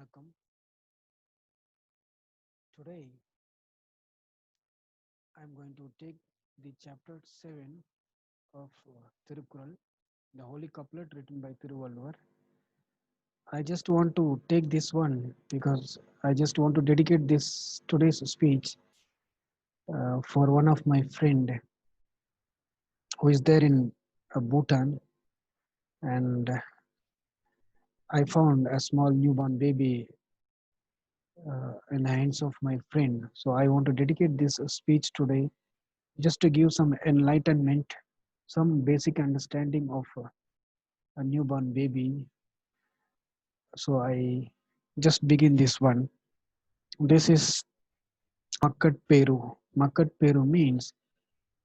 Vanakkam. Today I am going to take the chapter 7 of Tirukkural, the holy couplet written by Thiruvalluvar. I just want to take this one because I just want to dedicate this today's speech for one of my friend who is there in Bhutan, and I found a small newborn baby in the hands of my friend. So I want to dedicate this speech today just to give some enlightenment, some basic understanding of a newborn baby. So I just begin this one. This is Makat Peru. Makat Peru means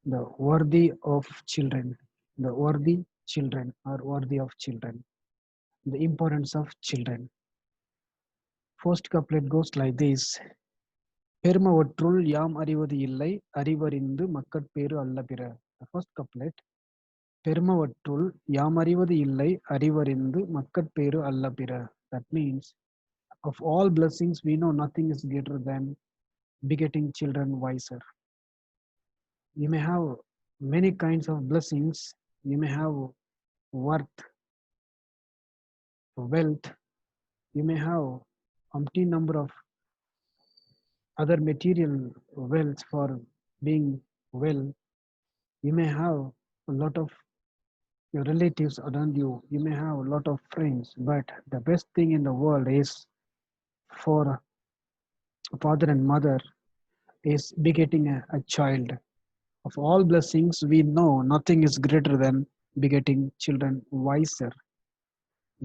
the worthy of children, the worthy children or worthy of children, the importance of children. First couplet goes like this. பெருமவற்றுள் யாம் அறிவது இல்லை அறிவறிந்து மக்கட்பேறு அல்ல பிற. The first couplet. பெருமவற்றுள் யாம் அறிவது இல்லை அறிவறிந்து மக்கட்பேறு அல்ல பிற. That means of all blessings we know nothing is greater than begetting children wiser. You may have many kinds of blessings, you may have worth, wealth, you may have umpteen number of other material wealth for being well, you may have a lot of your relatives around you, you may have a lot of friends, but the best thing in the world is for a father and mother is begetting a child. Of all blessings, we know nothing is greater than begetting children wiser.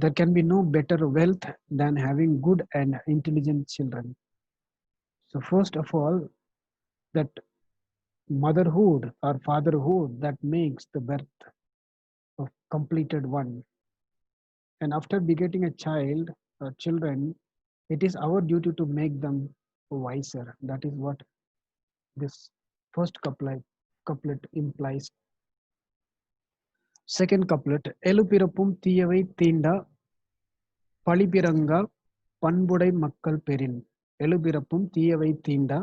There can be no better wealth than having good and intelligent children. So, first of all, that motherhood or fatherhood that makes the birth of completed one. And after begetting a child or children, it is our duty to make them wiser. That is what this first couplet implies. Second couplet, எழுபிறப்பும் தீயவை தீண்டா பழிபிறங்கா பண்புடை மக்கள் பெறின். எழுபிறப்பும் தீயவை தீண்டா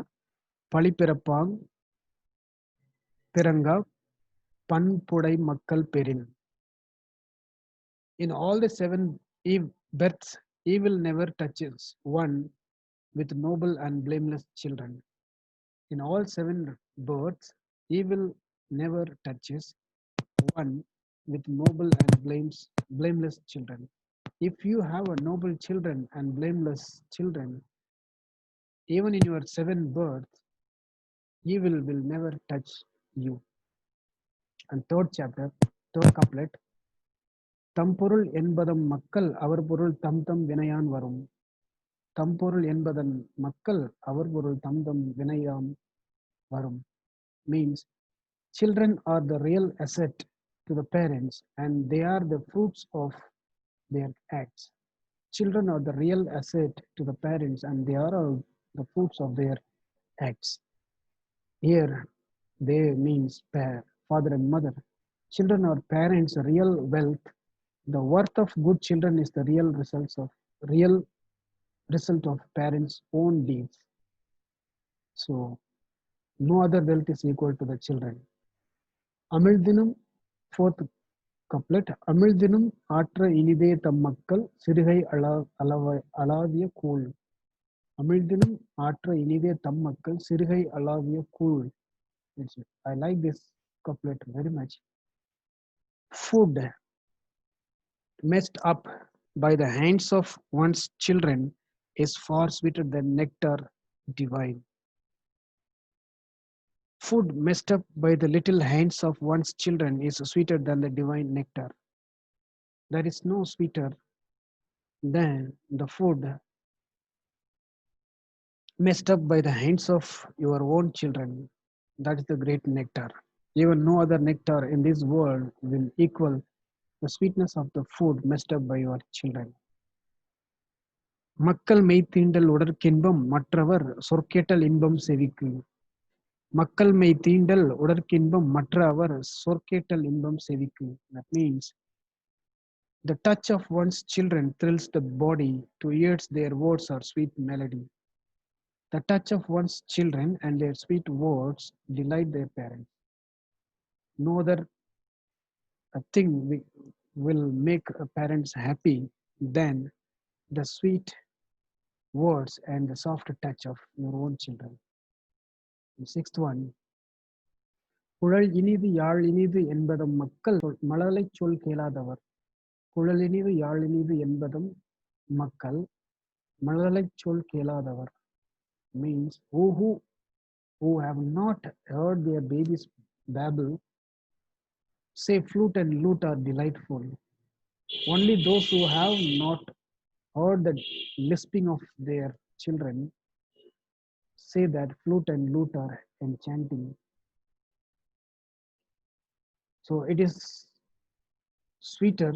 பழிபிறப்பாங் பிறங்கா பண்புடை மக்கள் பெறின். In all the seven births, evil never touches one with noble and blameless children. In all seven births, evil never touches one with noble and blameless children. If you have a noble children and blameless children, even in your seven births, evil will never touch you. And third couplet, தம்பொருள் என்பதம் மக்கள் அவர் பொருள் தம் தம் வினையான் வரும். தம்பொருள் என்பதன் மக்கள் அவர் பொருள் தம் தம் வினையான் வரும் means children are the real asset to the parents and they are the fruits of their acts. Children are the real asset to the parents and they are all the fruits of their acts. Here, they means father and mother. Children are parents' real wealth. The worth of good children is the real result of parents' own deeds. So, no other wealth is equal to the children. Amildinum, fourth couplet, அமிழ்தினும் ஆற்ற இனிதே தம் மக்கள் சிறுகை அளாவிய கூழ். அமிழ்தினும் ஆற்ற இனிதே தம் மக்கள் சிறுகை அளாவிய கூழ். I like this couplet very much. Food messed up by the hands of one's children is far sweeter than nectar divine. Food messed up by the little hands of one's children is sweeter than the divine nectar. There is no sweeter than the food messed up by the hands of your own children. That is the great nectar. Even no other nectar in this world will equal the sweetness of the food messed up by your children. மக்கள் மெய்தீண்டல் உடற்கின்பம் மற்றவர் சொற்கேட்டல் இன்பம் செவிக்கு. மக்கள் மெய் தீண்டல் உடற்கின்பம் மற்ற அவர் சொற்கேட்டல் இன்பம் செவிக்கு. That means The touch of one's children thrills the body, to ears their words are sweet melody. The touch of one's children and their sweet words delight their parents. No other thing will make parents happy than the sweet words and the soft touch of your own children. The sixth one, குழல் இனிது யாழ் இனிது என்பதும் மக்கள் மழலைச் சொல் கேளாதவர். குழல் இனிது யாழ் இனிது என்பதும் மக்கள் மழலைச் சொல் கேளாதவர் means who have not heard their babies babble say flute and lute are delightful. Only those who have not heard the lisping of their children say that flute and lute are enchanting. So sweeter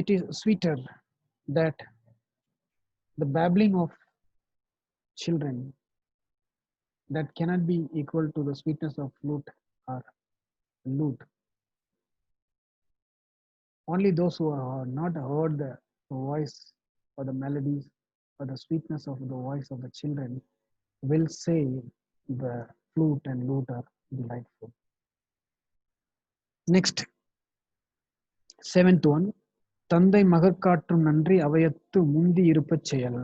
it is sweeter that the babbling of children that cannot be equal to the sweetness of flute or lute. Only those who have not heard the voice or the melodies or the sweetness of the voice of the children will say the flute and lute are delightful. Next, seventh one, தந்தை மகற்காற்றும் நன்றி அவையத்து முந்தி இருப்பச் செயல்.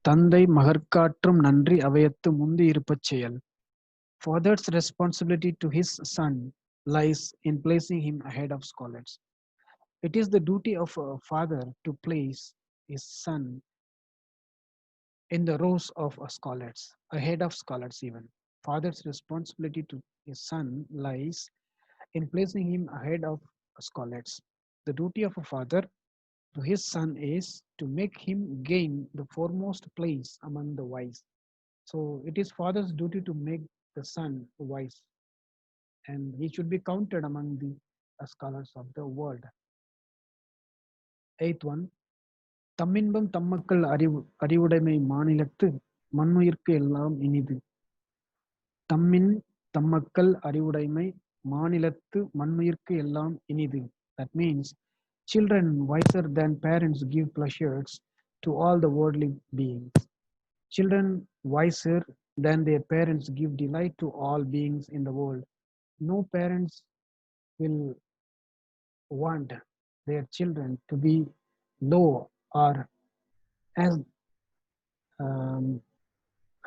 தந்தை மகற்காற்றும் நன்றி அவையத்து முந்தி இருப்பச் செயல். Father's responsibility to his son lies in placing him ahead of scholars. It is the duty of a father to place his son in the rows of scholars, ahead of scholars even. Father's responsibility to his son lies in placing him ahead of scholars. The duty of a father to his son is to make him gain the foremost place among the wise. So it is father's duty to make the son wise, and he should be counted among the scholars of the world. Eighth one, தம்மின்பம் தம்மக்கள் அறிவுடைமை மாநிலத்து மண்ணுயிர்க்கு எல்லாம் இனிது. தம்மின் தம்மக்கள் அறிவுடைமை மாநிலத்து மண்ணுயிர்க்கு எல்லாம் இனிது. That means children wiser than parents give pleasures to all the worldly beings. Children wiser than their parents give delight to all beings in the world. No parents will want their children to be low or as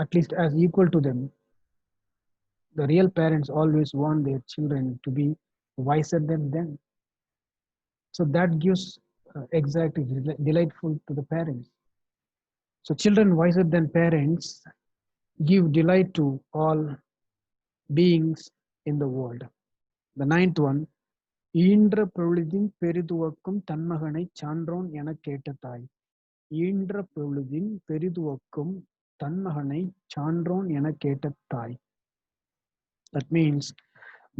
at least as equal to them. The real parents always want their children to be wiser than them. So that gives exactly delightful to the parents. So children wiser than parents give delight to all beings in the world. The ninth one, ஈன்ற பொழுதின் பெரிதுவக்கும் தன்மகனை சான்றோன் எனக் கேட்ட தாய். ஈன்ற பொழுதின் பெரிதுவக்கும் தன்மகனை சான்றோன் எனக் கேட்ட தாய். That means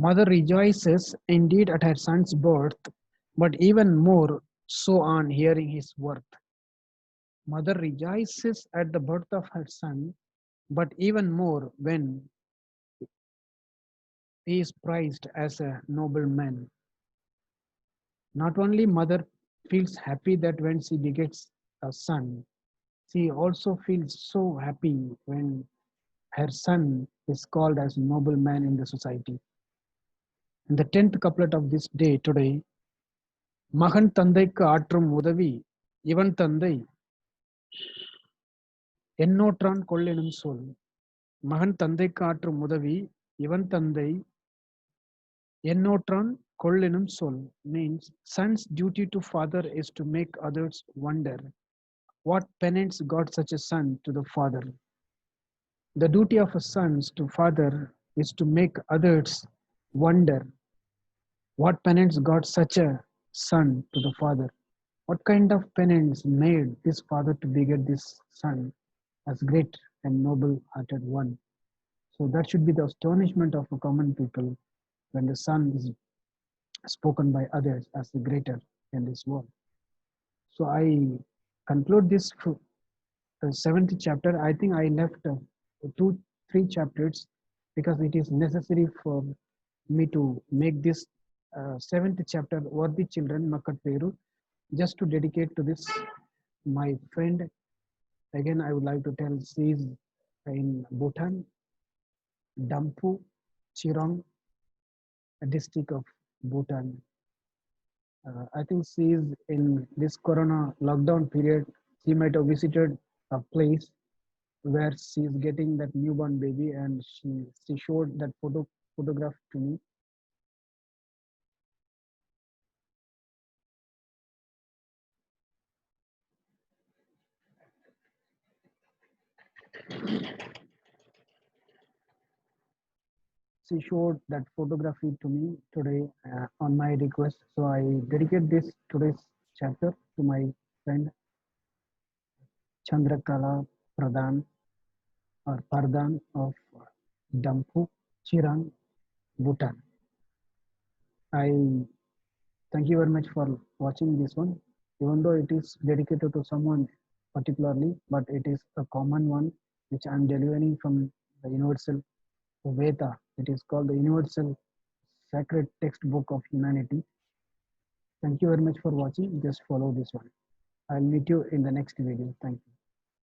mother rejoices indeed at her son's birth, but even more so on hearing his worth. Mother rejoices at the birth of her son, but even more when he is prized as a noble man. Not only mother feels happy that when she begets a son, she also feels so happy when her son is called as a noble man in the society. In the 10th couplet of this day today, மகன் தந்தைக்கு ஆற்றும் உதவி இவன் தந்தை எண்ணோற்றான் கொள்ளெனும் சொல். மகன் தந்தைக்கு ஆற்றும் உதவி இவன் தந்தை எண்ணோற்றான் கொள்ளெனும் சொல் means son's duty to father is to make others wonder. What penance got such a son to the father? The duty of a son to father is to make others wonder. What penance got such a son to the father? What kind of penance made this father to beget this son as great and noble-hearted one? So that should be the astonishment of a common people when the son is spoken by others as the greater in this world. So I conclude this 7th chapter. I think I left 3 chapters because it is necessary for me to make this seventh chapter, Worthy Children, Makatveru. Just to dedicate to this, my friend, again, I would like to tell she is in Bhutan, Dampu, Chirong, a district of Bhutan. I think she is in this Corona lockdown period. She might have visited a place where she is getting that newborn baby, and she showed that photograph to me. She showed that photography to me today on my request. So I dedicate this today's chapter to my friend Chandrakala Pradhan or Pardhan of Dampu, Chirang, Bhutan. I thank you very much for watching this one. Even though it is dedicated to someone particularly, but it is a common one which I am delivering from the Universal Veda. It is called the Universal Sacred Textbook of Humanity. Thank you very much for watching. Just follow this one. I'll meet you in the next video. Thank you.